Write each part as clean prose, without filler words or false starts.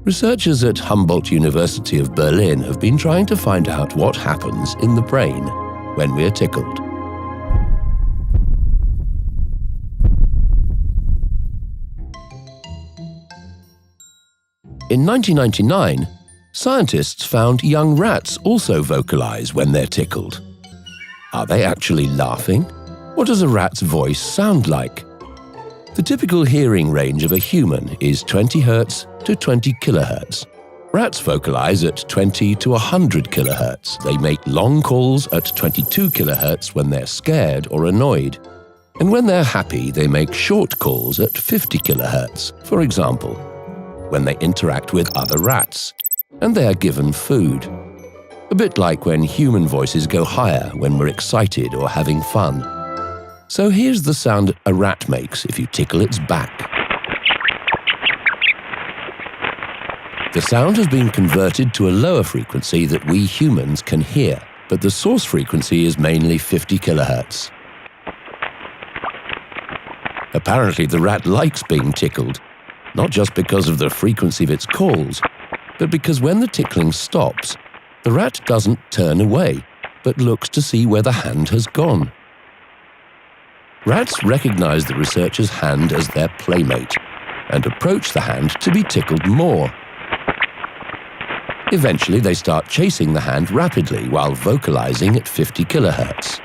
Researchers at Humboldt University of Berlin have been trying to find out what happens in the brain when we're tickled. In 1999, scientists found young rats also vocalize when they're tickled. Are they actually laughing? What does a rat's voice sound like? The typical hearing range of a human is 20 Hz to 20 kHz. Rats vocalize at 20 to 100 kHz. They make long calls at 22 kHz when they're scared or annoyed. And when they're happy, they make short calls at 50 kHz, for example, when they interact with other rats, and they are given food. A bit like when human voices go higher when we're excited or having fun. So here's the sound a rat makes if you tickle its back. The sound has been converted to a lower frequency that we humans can hear, but the source frequency is mainly 50 kHz. Apparently the rat likes being tickled, not just because of the frequency of its calls, but because when the tickling stops, the rat doesn't turn away, but looks to see where the hand has gone. Rats recognize the researcher's hand as their playmate and approach the hand to be tickled more. Eventually, they start chasing the hand rapidly while vocalizing at 50 kHz.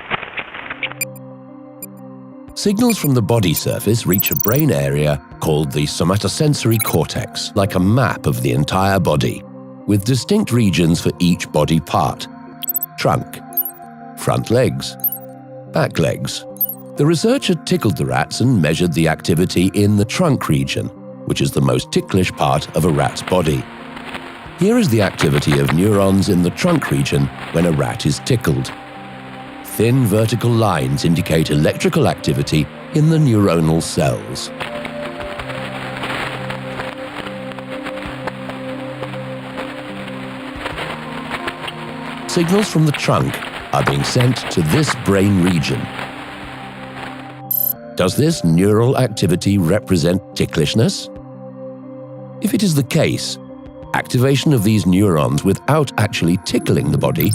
Signals from the body surface reach a brain area called the somatosensory cortex, like a map of the entire body, with distinct regions for each body part: trunk, front legs, back legs. The researcher tickled the rats and measured the activity in the trunk region, which is the most ticklish part of a rat's body. Here is the activity of neurons in the trunk region when a rat is tickled. Thin vertical lines indicate electrical activity in the neuronal cells. Signals from the trunk are being sent to this brain region. Does this neural activity represent ticklishness? If it is the case, activation of these neurons without actually tickling the body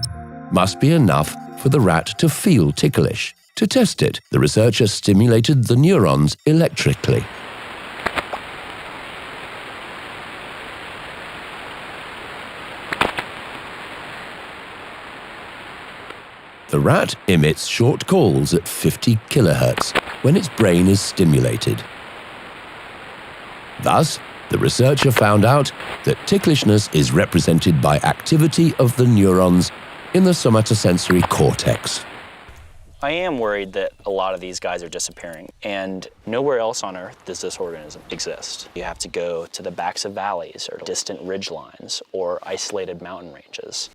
must be enough for the rat to feel ticklish. To test it, the researcher stimulated the neurons electrically. The rat emits short calls at 50 kHz when its brain is stimulated. Thus, the researcher found out that ticklishness is represented by activity of the neurons in the somatosensory cortex. I am worried that a lot of these guys are disappearing, and nowhere else on Earth does this organism exist. You have to go to the backs of valleys or distant ridge lines or isolated mountain ranges.